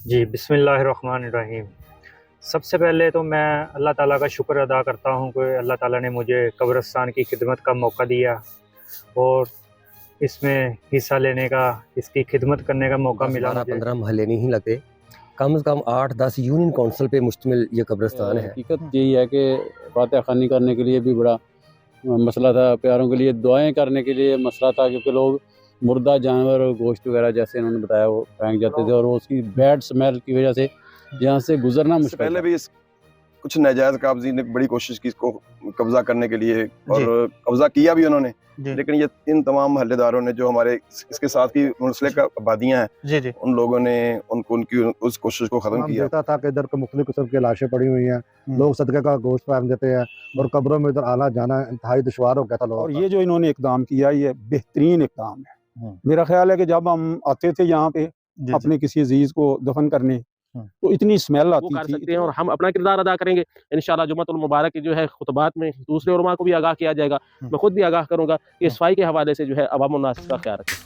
जी, बिस्मिल्लाहिर्रहमानिर्रहीम। सबसे पहले तो मैं अल्लाह ताला का शुक्र अदा करता हूँ कि अल्लाह ताला ने मुझे कब्रिस्तान की खिदमत का मौका दिया और इसमें हिस्सा लेने का, इसकी खिदमत करने का मौका मिला मुझे। 10-12-15 मोहल्ले नहीं लगते, कम से कम 8-10 यूनियन काउंसिल पे मुश्तमिल ये कब्रिस्तान है। हकीकत यही है कि फातह खानी करने के लिए भी बड़ा मसला था, प्यारों के लिए दुआएं करने के लिए मसला था, क्योंकि लोग मुर्दा जानवर और गोश्त वगैरह जैसे इन्होंने बताया वो फेंक जाते थे और वो उसकी बैड स्मेल की वजह से यहाँ से गुजरना इससे मुश्किल पहले था। भी कुछ नाजायज काबजी ने बड़ी कोशिश की इसको कब्जा करने के लिए और कब्जा किया भी उन्होंने, लेकिन ये इन तमाम महल्लेदारों ने जो हमारे इसके साथ की मुंसलिक आबादियां हैं उन लोगों ने उनकी उस कोशिश को खत्म किया। देखता था कि इधर को मुख्तलिफ किस्म की लाशें पड़ी हुई हैं, लोग सदक़े का गोश्त फेंक देते हैं और कब्रों में इधर आना जाना इंतहाई दुश्वार हो गया था लोगों और का। ये जो इन्होंने इकदाम किया ये बेहतरीन इकदाम है। मेरा ख्याल है कि जब हम आते थे यहाँ पे अपने किसी अजीज को दफन करने तो इतनी स्मेल आती कर थी सकते हैं और हम अपना किरदार अदा करेंगे इंशाल्लाह। जुम्मतुल मुबारक की जो है खुतबात में दूसरे उलमा को भी आगाह किया जाएगा, मैं खुद भी आगाह करूंगा कि सफाई के हवाले से जो है अवामुन नास का ख्याल रखें।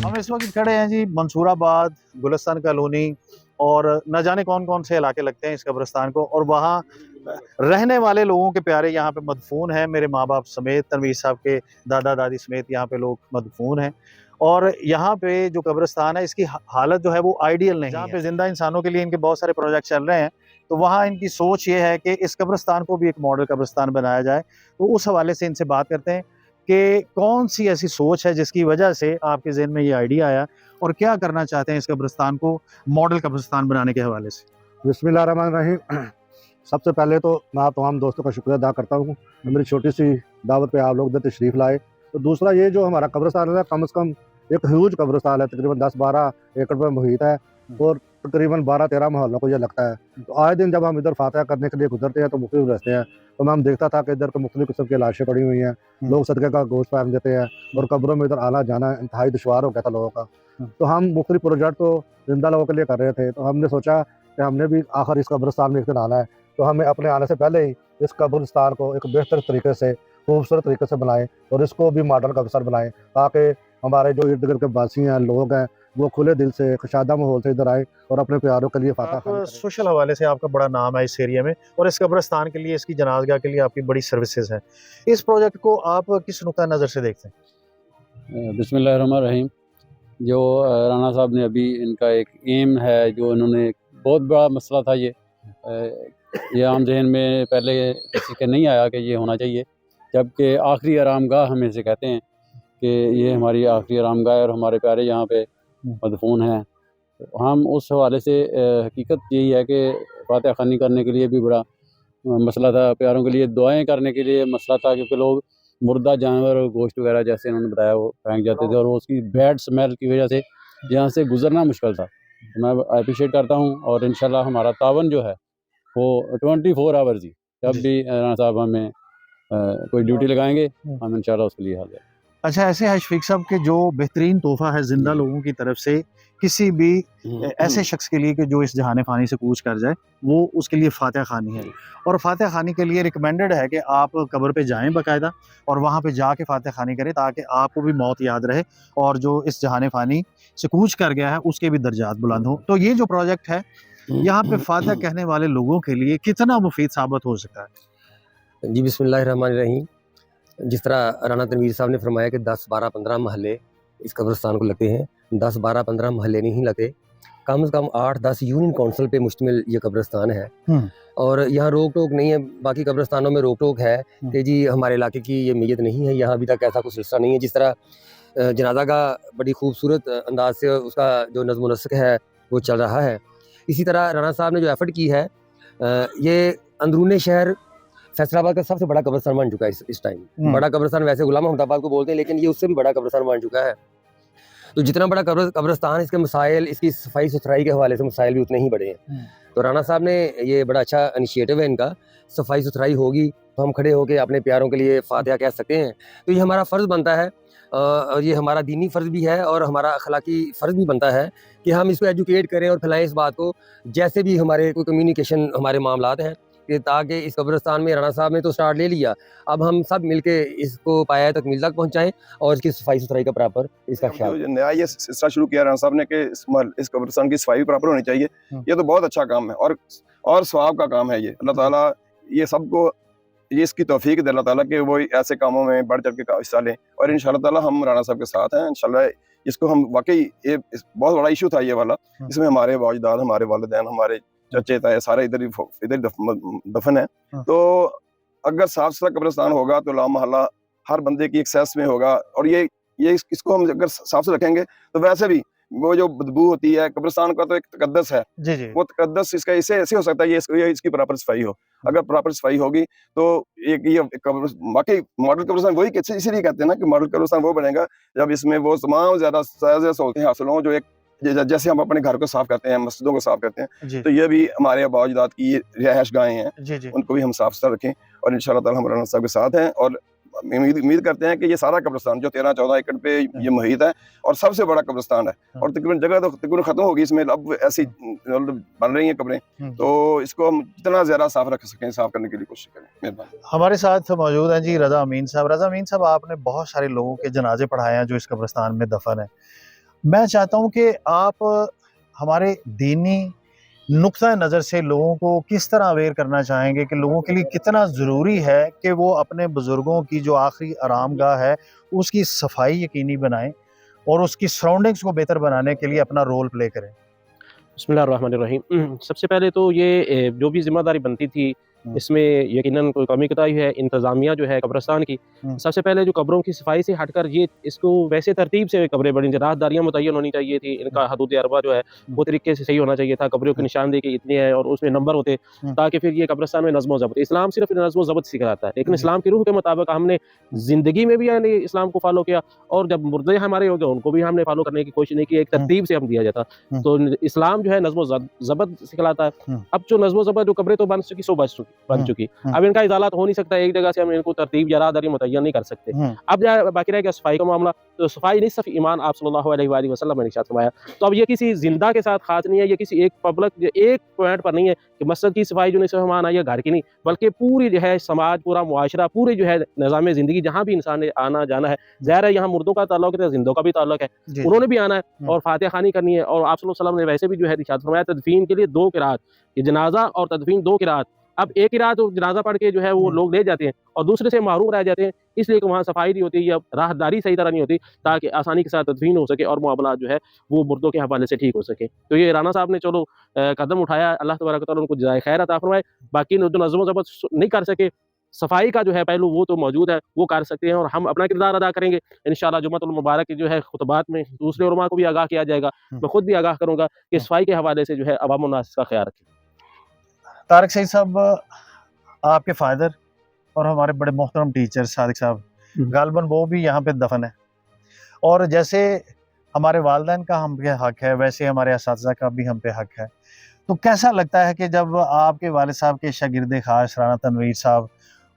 हम इस वक्त खड़े हैं जी मंसूराबाद गुलिस्तान कॉलोनी और न जाने कौन कौन से इलाके लगते हैं इस कब्रिस्तान को, और वहाँ रहने वाले लोगों के प्यारे यहाँ पे मदफून हैं। मेरे माँ बाप समेत, तनवीर साहब के दादा दादी समेत यहाँ पे लोग मदफून हैं। और यहाँ पे जो कब्रिस्तान है इसकी हालत जो है वो आइडियल नहीं है। जहाँ पे जिंदा इंसानों के लिए इनके बहुत सारे प्रोजेक्ट चल रहे हैं, तो वहाँ इनकी सोच ये है कि इस कब्रिस्तान को भी एक मॉडल कब्रिस्तान बनाया जाए। तो उस हवाले से इनसे बात करते हैं कि कौन सी ऐसी सोच है जिसकी वजह से आपके ज़हन में ये आइडिया आया और क्या करना चाहते हैं इस कब्रिस्तान को मॉडल कब्रिस्तान बनाने के हवाले से। बिस्मिल्लाहिर्रहमानिर्रहीम। सबसे पहले तो मैं आप तमाम दोस्तों का शुक्रिया अदा करता हूँ, मेरी छोटी सी दावत पे आप लोग इधर तशरीफ़ लाए। तो दूसरा ये जो हमारा कब्रिस्तान है कम से कम एक ह्यूज कब्रिस्तान है, तकरीबन 10-12 एकड़ पर मुहित है और तकरीबन 12-13 मोहल्लों को ये लगता है। तो आए दिन जब हम इधर फातह करने के लिए गुजरते हैं तो मुख्तलिफ रहते हैं, तो मैं देखता था कि इधर को मुख्तलिफ किस्म की लाशें पड़ी हुई हैं, लोग सदक़े का गोश्त फेंक देते हैं और कब्रों में इधर आना जाना इंतहाई दुश्वार हो गया था लोगों का। तो हम मुख्तलिफ प्रोजेक्ट तो जिंदा लोगों के लिए कर रहे थे, तो हमने सोचा कि हमने भी आखिर इस कब्रिस्तान में एक दिन आना है, तो हमें अपने आने से पहले ही इस कब्रिस्तान को एक बेहतर तरीके से, खूबसूरत तरीके से बनाएं और इसको भी मॉडल कब्रिस्तान बनाएं, ताकि हमारे जो इर्द गिर्द के वासी हैं, लोग हैं, वो खुले दिल से खुशादा माहौल से इधर आए और अपने प्यारों के लिए फातह खानी करें। सोशल हवाले से आपका बड़ा नाम है इस एरिया में और इस कब्रिस्तान के लिए, इसकी जनाज़गाह के लिए आपकी बड़ी सर्विसेज हैं। इस प्रोजेक्ट को आप किस नुक्ता नज़र से देखते हैं? बिस्मिल्लाहिर्रहमानिर्रहीम। जो राना साहब ने अभी इनका एक एम है, जो इन्होंने बहुत बड़ा मसला था ये आम जहन में पहले किसी के नहीं आया कि ये होना चाहिए, जबकि आखिरी आरामगाह हम इसे कहते हैं कि ये हमारी आखिरी आरामगाह है और हमारे प्यारे यहाँ पे मदफून हैं। तो हम उस हवाले से हकीकत यही है कि फातह खानी करने के लिए भी बड़ा मसला था, प्यारों के लिए दुआएं करने के लिए मसला था, क्योंकि लोग मुर्दा जानवर और गोश्त वगैरह जैसे इन्होंने बताया वो फेंक जाते थे और वो उसकी बैड स्मेल की वजह से यहाँ से गुजरना मुश्किल था। तो मैं अप्रिशिएट करता हूँ और इंशाल्लाह हमारा तावन जो है वो 24 आवर्स ही, जब भी राना साहब हमें कोई ड्यूटी लगाएंगे हम इंशाल्लाह उसके लिए हाजिर। अच्छा, ऐसे है शफीक साहब के जो बेहतरीन तोहफा है जिंदा लोगों की तरफ से किसी भी ऐसे शख्स के लिए कि जो इस जहान फ़ानी से कूच कर जाए, वो उसके लिए फातह खानी है। और फातह खानी के लिए रिकमेंडेड है कि आप कब्र पे जाएं बाकायदा और वहाँ पे जाके फातह खानी करें, ताकि आपको भी मौत याद रहे और जो इस जहान फ़ानी से कूच कर गया है उसके भी दर्जात बुलंद हो। तो ये जो प्रोजेक्ट है यहाँ पे फातह कहने वाले लोगों के लिए कितना मुफीद साबित हो सकता है? जी, बिस्मिल्लाहिर्रहमानिर्रहीम। जिस तरह राना तनवीर साहब ने फरमाया कि 10-12-15 मोहल्ले इस कब्रिस्तान को लगते हैं, 10-12-15 मोहल्ले नहीं लगते, कम से कम 8-10 यूनियन काउंसिल पे मुश्तमिल ये कब्रिस्तान है। और यहाँ रोक टोक नहीं है, बाकी कब्रिस्तानों में रोक टोक है कि जी हमारे इलाके की ये मैयत नहीं है, यहाँ अभी तक ऐसा कुछ सिलसिला नहीं है। जिस तरह जनाजा का बड़ी खूबसूरत अंदाज से उसका जो नज़्म नस्क है वो चल रहा है, इसी तरह राना साहब ने जो एफर्ट की है, ये अंदरूनी शहर फैसलाबाद का सबसे बड़ा कब्रिस्तान बन चुका है इस टाइम। बड़ा कब्रिस्तान वैसे गुलाम अहमदाबाद को बोलते हैं, लेकिन ये उससे भी बड़ा कब्रिस्तान बन चुका है। तो जितना बड़ा कब्रिस्तान, इसके मसाइल, इसकी सफाई सुथराई के हवाले से मसाइल भी उतने ही बड़े हैं। तो राना साहब ने ये बड़ा अच्छा इनिशिएटिव है इनका, सफाई सुथराई होगी तो हम खड़े होकर अपने प्यारों के लिए फातिहा कह सकते हैं। तो ये हमारा फ़र्ज़ बनता है और ये हमारा दीनी फ़र्ज़ भी है और हमारा अखलाकी फ़र्ज़ भी बनता है कि हम इसको एजुकेट करें और फैलाएं इस बात को। जैसे भी हमारे कोई कम्युनिकेशन हमारे मामलात हैं कि ताकि इस कब्रिस्तान में राणा साहब ने तो स्टार्ट ले लिया, अब हम सब मिलके इसको पाया तकमील तक पहुंचाएं और इसकी सफाई सुथराई का प्रॉपर इसका ख्याल। जो नया ये सिलसिला शुरू किया राणा साहब ने कि इस कब्रिस्तान की सफाई प्रॉपर होनी चाहिए, ये तो बहुत अच्छा काम है और सवाब का काम है ये। अल्लाह ताला ये सबको ये इसकी तौफीक दे अल्लाह ताला कि वो ऐसे कामों में बढ़ चढ़ के हिस्सा लें, और इंशाल्लाह ताला हम राणा साहब के साथ हैं। इंशाल्लाह इसको हम वाकई ये बहुत बड़ा इशू था ये वाला, इसमें हमारे वाजदाद, हमारे वालिदैन, हमारे चचे ताए सारे इधर दफन है। तो अगर साफ सुथरा कब्रिस्तान होगा तो लामहल्ला हर बंदे की एक्सेस में होगा, और ये इसको हम अगर साफ सुथरा रखेंगे तो वैसे भी वो जो बदबू होती है, कब्रिस्तान का तो एक तकद्दस है, जी जी वो तकद्दस इसका ऐसे हो सकता है ये इसकी प्रॉपर सफाई हो। अगर प्रॉपर सफाई होगी तो एक ये वाकई मॉडल कब्रिस्तान वही इसीलिए कहते हैं ना कि मॉडल कब्रिस्तान वो बनेगा जब इसमें वो तमाम ज्यादा सहूलतें हासिल हों, जो एक जैसे हम अपने घर को साफ करते हैं, मस्जिदों को साफ करते हैं, तो ये भी हमारे आबा-ओ-अजदाद की रिहाइश गाहें हैं, जी जी उनको भी हम साफ सुथरा रखें। और इंशाल्लाह ताला हम राणा साहब के साथ हैं, और उम्मीद करते हैं कि ये सारा कब्रिस्तान जो 13-14 एकड़ पे ये मुहित है और सबसे बड़ा कब्रिस्तान है, और तकरीबन जगह तो तकरीबन खत्म होगी, इसमें अब ऐसी बन रही हैं कब्रें, तो इसको हम जितना ज्यादा साफ रख सकें, साफ करने के लिए कोशिश करें। मेहरबानी। हमारे साथ मौजूद हैं जी रजा अमीन साहब। रजा अमीन साहब, आपने बहुत सारे लोगों के जनाजे पढ़ाए हैं जो इस कब्रिस्तान में दफन है। मैं चाहता हूं कि आप हमारे दीनी नुक्ता नज़र से लोगों को किस तरह अवेयर करना चाहेंगे कि लोगों के लिए कितना ज़रूरी है कि वो अपने बुज़ुर्गों की जो आखिरी आरामगाह है उसकी सफाई यकीनी बनाएं और उसकी सराउंडिंग्स को बेहतर बनाने के लिए अपना रोल प्ले करें। बिस्मिल्लाहिर्रहमानिर्रहीम। सबसे पहले तो ये जो भी ज़िम्मेदारी बनती थी इसमें यकीनन कोई कमी कोताही है इंतज़ामिया जो है कब्रिस्तान की। सबसे पहले जो कब्रों की सफाई से हटकर ये इसको वैसे तरतीब से कब्रें बनी, राहदारियाँ मुतय्यन होनी चाहिए थी, इनका हदूद अरबा जो है वो तरीके से सही होना चाहिए था, कब्रों की निशानदेही इतनी है और उसमें नंबर होते ताकि फिर ये कब्रिस्तान में नज़्म व ज़ब्त। इस्लाम सिर्फ नज़्म व ज़ब्त सिखाता है, लेकिन इस्लाम की रूह के मुताबिक हमने ज़िंदगी में भी यानी इस्लाम को फॉलो किया, और जब मुर्दे हमारे हो गए उनको भी हमने फॉलो करने की कोशिश नहीं की, एक तरतीब से हम दिया जाता। तो इस्लाम जो है नज़्म व ज़ब्त सिखलाता है। अब जो नज़्म व ज़ब्त जो कब्रें तो बन चुकी सो बन चुकी, अब इनका इजाला तो हो नहीं सकता, एक जगह से हम इनको तरतीब या राहदारी मुतय्यन नहीं कर सकते। अब बाकी रह गया सफाई का मामला, तो सफाई नहीं सिर्फ ईमान आप सल्लल्लाहु अलैहि वसल्लम ने इरशाद फरमाया, तो अब ये किसी जिंदा के साथ खास नहीं है, ये किसी एक पब्लिक एक पॉइंट पर नहीं है कि मस्जिद की सफाई जो सिर्फ हमारा या घर की नहीं, बल्कि पूरी जो है समाज, पूरा मुआशरा, पूरे जो है निज़ाम ज़िंदगी जहाँ भी इंसान ने आना जाना है, ज़ाहिर है यहाँ मुर्दों का ताल्लुक है, जिंदों का भी ताल्लुक है, उन्होंने भी आना है और फातिहा खानी करनी है। और आप सल्लल्लाहु अलैहि वसल्लम ने वैसे भी जो है इरशाद फरमाया तदफीन के लिए 2 किरात, ये जनाजा और तदफीन 2 किरात। अब एक ही रात जनाजा पढ़ के जो है वो लोग ले जाते हैं और दूसरे से महरूम रह जाते हैं, इसलिए कि वहाँ सफाई नहीं होती या राहदारी सही तरह नहीं होती ताकि आसानी के साथ तदफीन हो सके और मामला जो है वो मुर्दों के हवाले से ठीक हो सके। तो ये राणा साहब ने चलो कदम उठाया, अल्लाह तबारक व तआला उनको जज़ाए खैर अता फरमाए। बाकी जो नज़्म व ज़ब्त नहीं कर सके, सफाई का जो है पहलू वो तो मौजूद है, वो कर सकते हैं और हम अपना किरदार अदा करेंगे इंशाअल्लाह। जुम्मतुल मुबारक की जो है खुतबात में दूसरे उलमा को भी आगाह किया जाएगा, मैं खुद भी आगाह करूँगा कि सफाई के हवाले से जो है अवाम उन नास का ख्याल रखें। तारिक सईद साहब, आपके फादर और हमारे बड़े मोहतरम टीचर सादिक साहब गालबन वो भी यहाँ पे दफन है, और जैसे हमारे वालिदैन का हम पे हक है वैसे हमारे असातिज़ा का भी हम पे हक है। तो कैसा लगता है कि जब आपके वालिद साहब के शागिर्द खास राणा तनवीर साहब,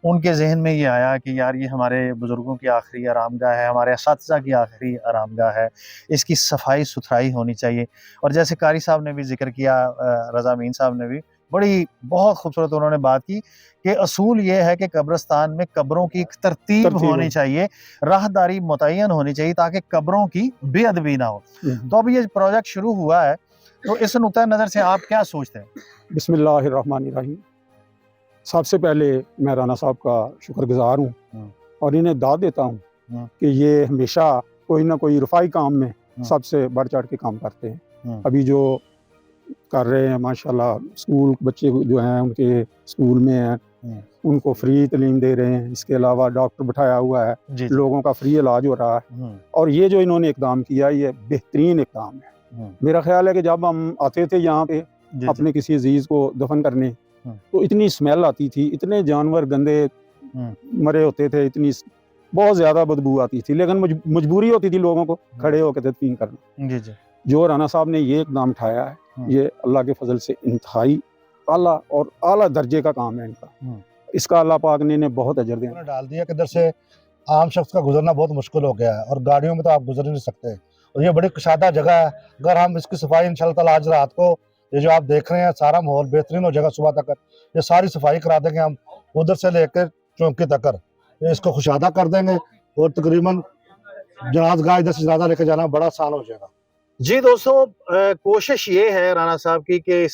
उनके जहन में ये आया कि यार ये हमारे बुज़ुर्गों की आखिरी आरामगाह है, हमारे असातिज़ा की आखिरी आरामगाह है, इसकी सफाई सुथराई होनी चाहिए। और जैसे कारी साहब ने भी जिक्र किया, रज़ा अमीन साहब ने भी बड़ी बहुत खूबसूरत उन्होंने बात की कि असूल ये है कि कब्रिस्तान में कब्रों की एक तरतीब होनी चाहिए, राहदारी मुतय्यन होनी चाहिए ताकि कब्रों की बेअदबी ना हो। तो अब ये प्रोजेक्ट शुरू हुआ है, तो इस नुक्ता नज़र से आप क्या सोचते हैं? बिस्मिल्लाहिर्रहमानिर्रहीम। सबसे पहले मैं राणा साहब का शुक्रगुजार हूँ और इन्हें दाद देता हूँ कि ये हमेशा कोई ना कोई रफ़ाई काम में सबसे बढ़ चढ़ के काम करते हैं। अभी जो कर रहे हैं माशाल्लाह, स्कूल बच्चे जो हैं उनके स्कूल में हैं, उनको फ्री तालीम दे रहे हैं, इसके अलावा डॉक्टर बिठाया हुआ है, लोगों का फ्री इलाज हो रहा है। और ये जो इन्होंने इक़दाम किया ये बेहतरीन इक़दाम है। मेरा ख्याल है कि जब हम आते थे यहाँ पे अपने किसी अजीज़ को दफन करने, तो इतनी स्मेल आती थी, इतने जानवर गंदे मरे होते थे, इतनी बहुत ज़्यादा बदबू आती थी, लेकिन मजबूरी होती थी लोगों को खड़े होकर तदफीन करना। जो राणा साहब ने ये इक़दाम उठाया है, ये अल्लाह के फजल से इंतहाई आला और आला दर्जे का काम है इनका। इसका अल्लाह पाक ने इन्हें बहुत अजर दिया। डाल दिया कि इधर से आम शख्स का गुजरना बहुत मुश्किल हो गया है और गाड़ियों में तो आप गुजर नहीं सकते, और ये बड़ी कुशादा जगह है। अगर हम इसकी सफाई इंशाल्लाह ताला आज रात को ये जो आप देख रहे हैं सारा माहौल बेहतरीन हो जाएगा सुबह तक। ये सारी सफाई करा देंगे हम उधर से लेकर चौकी तक, इसको खुशादा कर देंगे और तकरीबन जनाज गाह इधर से ज़्यादा लेकर जाना बड़ा आसान हो जाएगा। जी दोस्तों, कोशिश ये है राणा साहब की कि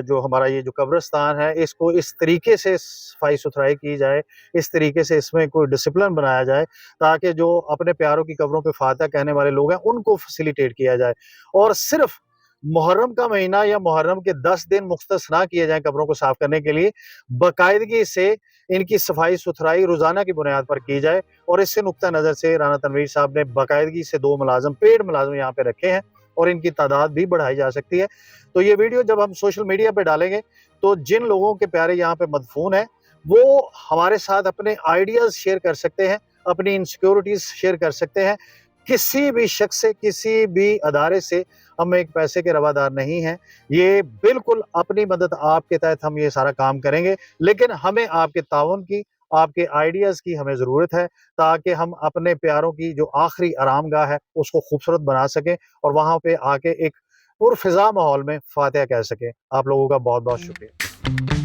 जो हमारा ये जो कब्रिस्तान है इसको इस तरीके से सफाई सुथराई की जाए, इस तरीके से इसमें कोई डिसिप्लिन बनाया जाए ताकि जो अपने प्यारों की कब्रों पे फातिहा कहने वाले लोग हैं उनको फैसिलिटेट किया जाए, और सिर्फ मुहर्रम का महीना या मुहर्रम के 10 दिन मुख्तस ना किए जाएं कब्रों को साफ करने के लिए, बाकायदगी से इनकी सफाई सुथराई रोजाना की बुनियाद पर की जाए। और इससे नुक्ता नजर से राणा तनवीर साहब ने बाकायदगी से 2 मुलाजिम, पेड मुलाजिम यहाँ पे रखे हैं और इनकी तादाद भी बढ़ाई जा सकती है। तो ये वीडियो जब हम सोशल मीडिया पे डालेंगे तो जिन लोगों के प्यारे यहाँ पे मदफून है वो हमारे साथ अपने आइडियाज शेयर कर सकते हैं, अपनी इनसिक्योरिटीज शेयर कर सकते हैं। किसी भी शख्स से, किसी भी अदारे से हम एक पैसे के रवादार नहीं हैं। ये बिल्कुल अपनी मदद आपके तहत हम ये सारा काम करेंगे, लेकिन हमें आपके ताउन की, आपके आइडियाज़ की हमें ज़रूरत है ताकि हम अपने प्यारों की जो आखिरी आरामगाह है उसको खूबसूरत बना सकें और वहाँ पे आके एक पुरफ़िज़ा माहौल में फातिहा कह सकें। आप लोगों का बहुत बहुत शुक्रिया।